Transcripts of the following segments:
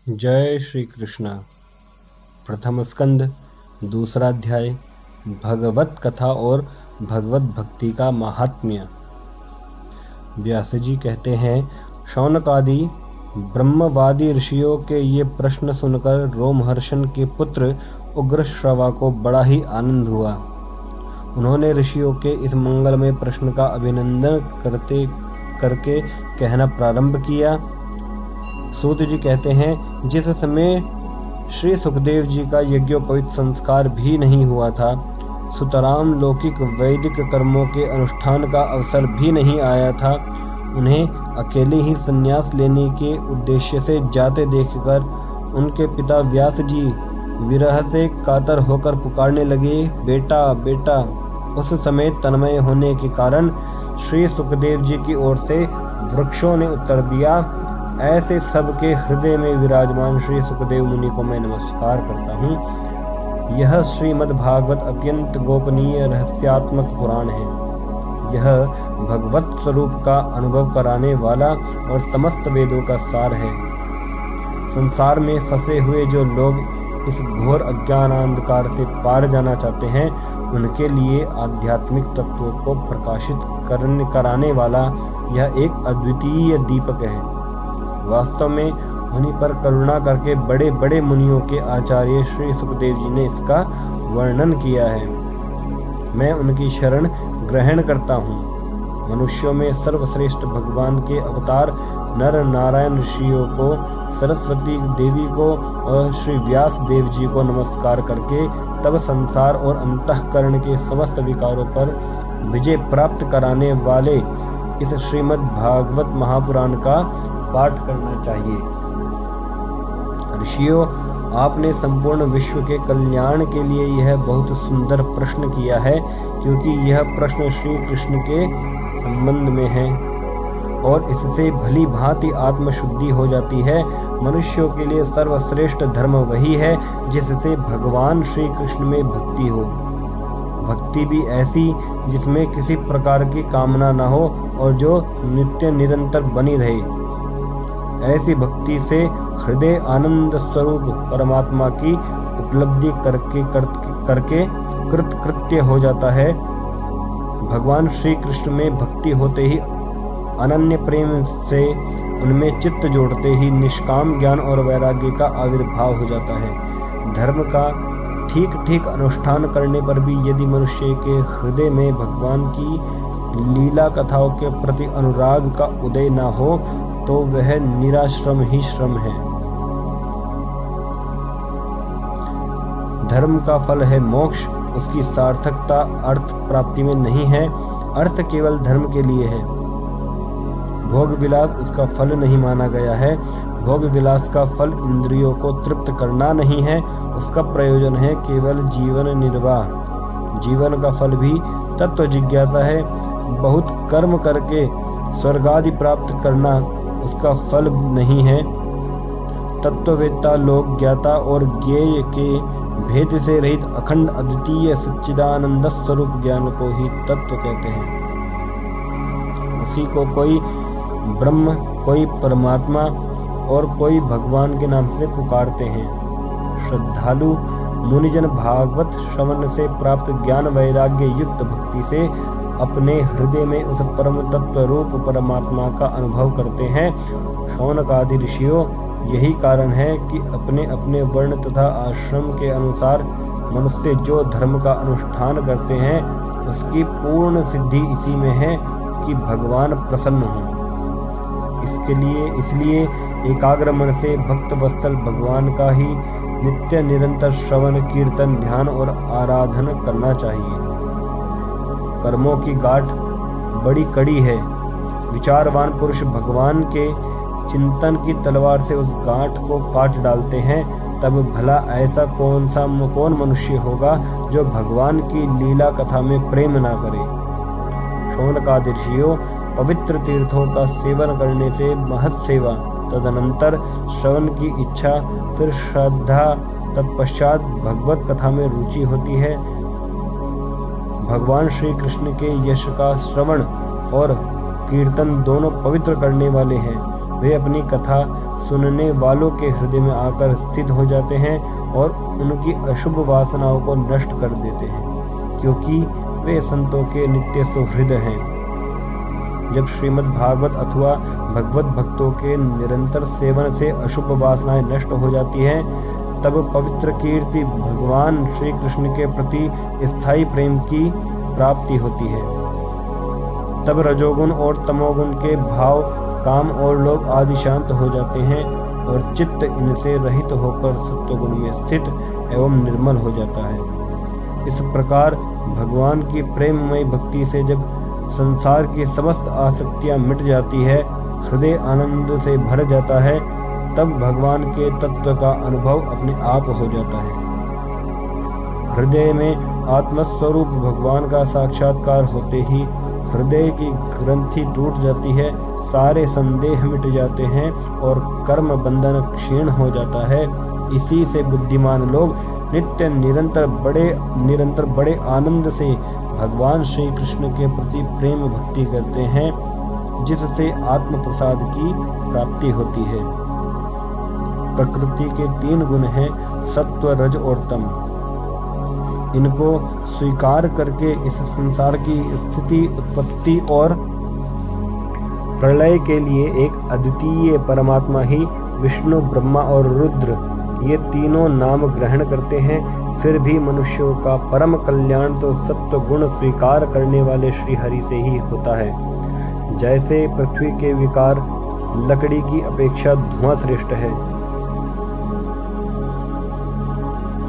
जय श्री कृष्ण। प्रथम स्कंद, दूसरा अध्याय, भगवत कथा और भगवत भक्ति का महात्म्य। व्यास जी कहते हैं, शौनक आदि ब्रह्मवादी ऋषियों के ये प्रश्न सुनकर रोमहर्षण के पुत्र उग्रश्रवा को बड़ा ही आनंद हुआ। उन्होंने ऋषियों के इस मंगलमय प्रश्न का अभिनंदन करके कहना प्रारंभ किया। सूत जी कहते हैं, जिस समय श्री सुखदेव जी का यज्ञोपवीत संस्कार भी नहीं हुआ था, सुतराम लौकिक वैदिक कर्मों के अनुष्ठान का अवसर भी नहीं आया था, उन्हें अकेले ही संन्यास लेने के उद्देश्य से जाते देखकर उनके पिता व्यास जी विरह से कातर होकर पुकारने लगे, बेटा बेटा। उस समय तन्मय होने के कारण श्री सुखदेव जी की ओर से वृक्षों ने उत्तर दिया, ऐसे सबके हृदय में विराजमान श्री सुखदेव मुनि को मैं नमस्कार करता हूँ। यह श्रीमद् भागवत अत्यंत गोपनीय रहस्यात्मक पुराण है। यह भगवत स्वरूप का अनुभव कराने वाला और समस्त वेदों का सार है। संसार में फंसे हुए जो लोग इस घोर अज्ञानांधकार से पार जाना चाहते हैं, उनके लिए आध्यात्मिक तत्वों को प्रकाशित कराने वाला यह एक अद्वितीय दीपक है। वास्तव में उन्हीं पर करुणा करके बड़े बड़े मुनियों के आचार्य श्री सुखदेव जी ने इसका वर्णन किया है। मैं उनकी शरण ग्रहण करता हूँ। मनुष्यों में सर्वश्रेष्ठ भगवान के अवतार नर नारायण ऋषियों को, सरस्वती देवी को और श्री व्यास देव जी को नमस्कार करके तब संसार और अंतःकरण के समस्त विकारों पर विजय प्राप्त कराने वाले इस श्रीमद् भागवत महापुराण का पाठ करना चाहिए। ऋषियों, आपने संपूर्ण विश्व के कल्याण के लिए यह बहुत सुंदर प्रश्न किया है, क्योंकि यह प्रश्न श्री कृष्ण के संबंध में है और इससे भली भांति आत्मशुद्धि हो जाती है। मनुष्यों के लिए सर्वश्रेष्ठ धर्म वही है जिससे भगवान श्री कृष्ण में भक्ति हो। भक्ति भी ऐसी जिसमें किसी प्रकार की कामना न हो और जो नित्य निरंतर बनी रहे। ऐसी भक्ति से हृदय आनंद स्वरूप परमात्मा की उपलब्धि करके कृतकृत्य हो जाता है। भगवान श्री कृष्ण में भक्ति होते ही अनन्य प्रेम से उनमें चित्त जोड़ते ही निष्काम ज्ञान और वैराग्य का आविर्भाव हो जाता है। धर्म का ठीक ठीक अनुष्ठान करने पर भी यदि मनुष्य के हृदय में भगवान की लीला कथाओं के प्रति अनुराग का उदय न हो, तो वह निराश्रम ही श्रम है। धर्म का फल है मोक्ष, उसकी सार्थकता अर्थ प्राप्ति में नहीं है। अर्थ केवल धर्म के लिए है। भोग विलास उसका फल नहीं माना गया है। भोग विलास का फल इंद्रियों को तृप्त करना नहीं है, उसका प्रयोजन है केवल जीवन निर्वाह। जीवन का फल भी तत्व जिज्ञासा है। बहुत कर्म करके स्वर्ग आदि प्राप्त करना उसका फल नहीं है। तत्ववेत्ता लोग ज्ञाता और ज्ञेय के भेद से रहित अखंड अद्वितीय सच्चिदानंद स्वरूप ज्ञान को ही तत्व कहते हैं। उसी को कोई ब्रह्म, कोई परमात्मा और कोई भगवान के नाम से पुकारते हैं। श्रद्धालु मुनिजन भागवत श्रवण से प्राप्त ज्ञान वैराग्य युक्त भक्ति से अपने हृदय में उस परम तत्व रूप परमात्मा का अनुभव करते हैं। शौनक आदि ऋषियों, यही कारण है कि अपने अपने वर्ण तथा आश्रम के अनुसार मनुष्य जो धर्म का अनुष्ठान करते हैं, उसकी पूर्ण सिद्धि इसी में है कि भगवान प्रसन्न हों। इसलिए एकाग्र मन से भक्त वत्सल भगवान का ही नित्य निरंतर श्रवण, कीर्तन, ध्यान और आराधन करना चाहिए। कर्मों की गांठ बड़ी कड़ी है। विचारवान पुरुष भगवान के चिंतन की तलवार से उस गांठ को काट डालते हैं। तब भला ऐसा कौन मनुष्य होगा जो भगवान की लीला कथा में प्रेम ना करे। शौनकादि ऋषियों, पवित्र तीर्थों का सेवन करने से महत् सेवा, तदनंतर श्रवण की इच्छा, फिर श्रद्धा, तत्पश्चात भगवत कथा में रुचि होती है। भगवान श्री कृष्ण के यश का श्रवण और कीर्तन दोनों पवित्र करने वाले हैं। वे अपनी कथा सुनने वालों के हृदय में आकर स्थित हो जाते हैं और उनकी अशुभ वासनाओं को नष्ट कर देते हैं, क्योंकि वे संतों के नित्य सुहृद हैं। जब श्रीमद् भागवत अथवा भगवत भक्तों के निरंतर सेवन से अशुभ वासनाएं नष्ट हो जाती हैं, तब पवित्र कीर्ति भगवान श्री कृष्ण के प्रति स्थायी प्रेम की प्राप्ति होती है। तब रजोगुण और तमोगुण के भाव, काम और लोभ आदि शांत हो जाते हैं और चित्त इनसे रहित होकर सत्वगुण में स्थित एवं निर्मल हो जाता है। इस प्रकार भगवान की प्रेममय भक्ति से जब संसार की समस्त आसक्तियां मिट जाती है, हृदय आनंद से भर जाता है, तब भगवान के तत्व का अनुभव अपने आप हो जाता है। हृदय में आत्मस्वरूप भगवान का साक्षात्कार होते ही हृदय की ग्रंथि टूट जाती है, सारे संदेह मिट जाते हैं और कर्म बंधन क्षीण हो जाता है। इसी से बुद्धिमान लोग नित्य निरंतर बड़े आनंद से भगवान श्री कृष्ण के प्रति प्रेम भक्ति करते हैं, जिससे आत्म प्रसाद की प्राप्ति होती है। प्रकृति के 3 गुण हैं, सत्व, रज और तम। इनको स्वीकार करके इस संसार की स्थिति, उत्पत्ति और प्रलय के लिए एक अद्वितीय परमात्मा ही विष्णु, ब्रह्मा और रुद्र ये तीनों नाम ग्रहण करते हैं, फिर भी मनुष्यों का परम कल्याण तो सत्व गुण स्वीकार करने वाले श्री हरि से ही होता है। जैसे पृथ्वी के विकार लकड़ी की अपेक्षा धुआं श्रेष्ठ है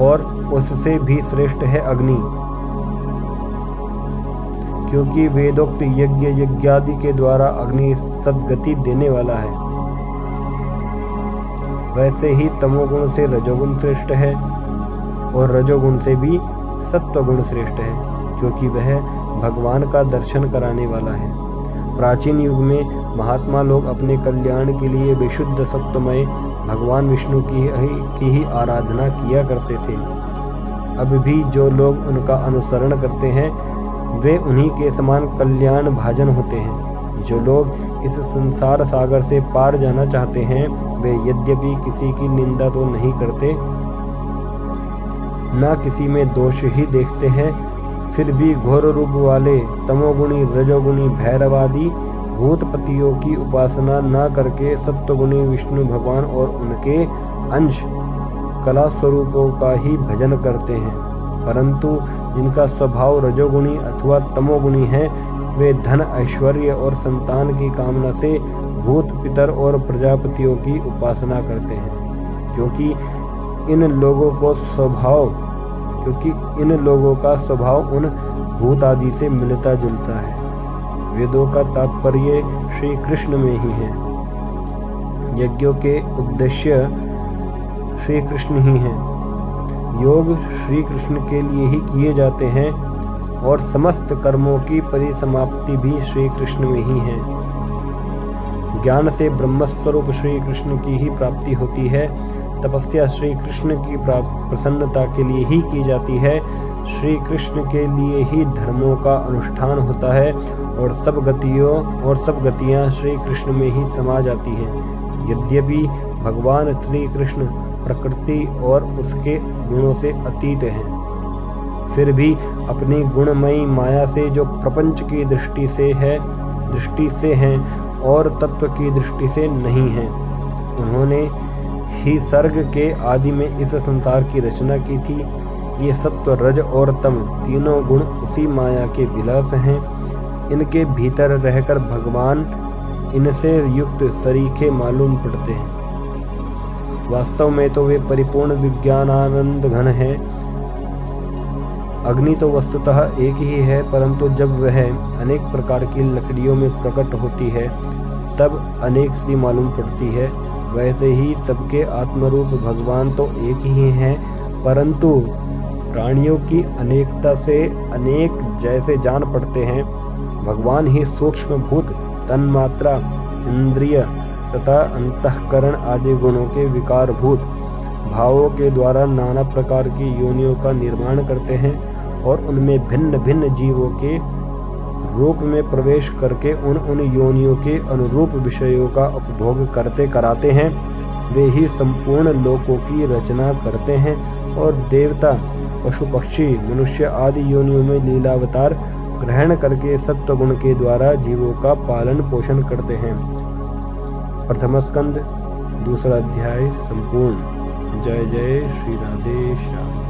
और उससे भी श्रेष्ठ है अग्नि, क्योंकि वेदोक्त यज्ञ यज्ञादि के द्वारा अग्नि सद्गति देने वाला है। वैसे ही तमोगुण से रजोगुण श्रेष्ठ है और रजोगुण से भी सत्वगुण श्रेष्ठ है, क्योंकि वह भगवान का दर्शन कराने वाला है। प्राचीन युग में महात्मा लोग अपने कल्याण के लिए विशुद्ध सत्वमय भगवान विष्णु की ही आराधना किया करते थे। अब भी जो लोग उनका अनुसरण करते हैं वे उन्हीं के समान कल्याण भाजन होते हैं। जो लोग इस संसार सागर से पार जाना चाहते हैं वे यद्यपि किसी की निंदा तो नहीं करते, न किसी में दोष ही देखते हैं, फिर भी घोर रूप वाले तमोगुणी, रजोगुणी, भैरवादि भूतपतियों की उपासना न करके सत्वगुणी विष्णु भगवान और उनके अंश कला स्वरूपों का ही भजन करते हैं। परंतु जिनका स्वभाव रजोगुणी अथवा तमोगुणी है वे धन, ऐश्वर्य और संतान की कामना से भूत, पितर और प्रजापतियों की उपासना करते हैं, क्योंकि इन लोगों का स्वभाव उन भूत आदि से मिलता जुलता है। वेदों का तात्पर्य श्री कृष्ण में ही है। यज्ञों के उद्देश्य श्री कृष्ण ही हैं। योग श्री कृष्ण के लिए ही किए जाते हैं और समस्त कर्मों की परिसमाप्ति भी श्री कृष्ण में ही है। ज्ञान से ब्रह्मस्वरूप श्री कृष्ण की ही प्राप्ति होती है। तपस्या श्री कृष्ण की प्रसन्नता के लिए ही की जाती है। श्री कृष्ण के लिए ही धर्मों का अनुष्ठान होता है और सब गतियां श्री कृष्ण में ही समा जाती हैं। यद्यपि भगवान श्री कृष्ण प्रकृति और उसके गुणों से अतीत हैं, फिर भी अपनी गुणमयी माया से जो प्रपंच की दृष्टि से हैं और तत्व की दृष्टि से नहीं हैं, उन्होंने ही सर्ग के आदि में इस संसार की रचना की थी। ये सत्व, रज और तम तीनों गुण उसी माया के विलास हैं। इनके भीतर रहकर भगवान इनसे युक्त सरीखे मालूम पड़ते हैं। वास्तव में तो वे परिपूर्ण विज्ञानानंद घन हैं। अग्नि तो वस्तुतः एक ही है, परंतु जब वह अनेक प्रकार की लकड़ियों में प्रकट होती है तब अनेक सी मालूम पड़ती है। वैसे ही सबके आत्मरूप भगवान तो एक ही हैं, परंतु प्राणियों की अनेकता से अनेक जैसे जान पड़ते हैं। भगवान ही सूक्ष्म भूत, तन्मात्रा, इंद्रिय तथा अंतःकरण आदि गुणों के विकारभूत भावों के द्वारा नाना प्रकार की योनियों का निर्माण करते हैं और उनमें भिन्न भिन्न जीवों के रूप में प्रवेश करके उन योनियों के अनुरूप विषयों का उपभोग करते कराते हैं, वे ही संपूर्ण लोकों की रचना करते हैं और देवता, पशु पक्षी, मनुष्य आदि योनियों में लीलावतार ग्रहण करके सत्वगुण के द्वारा जीवों का पालन पोषण करते हैं। प्रथम स्कंद दूसरा अध्याय संपूर्ण। जय जय श्री राधे श्याम।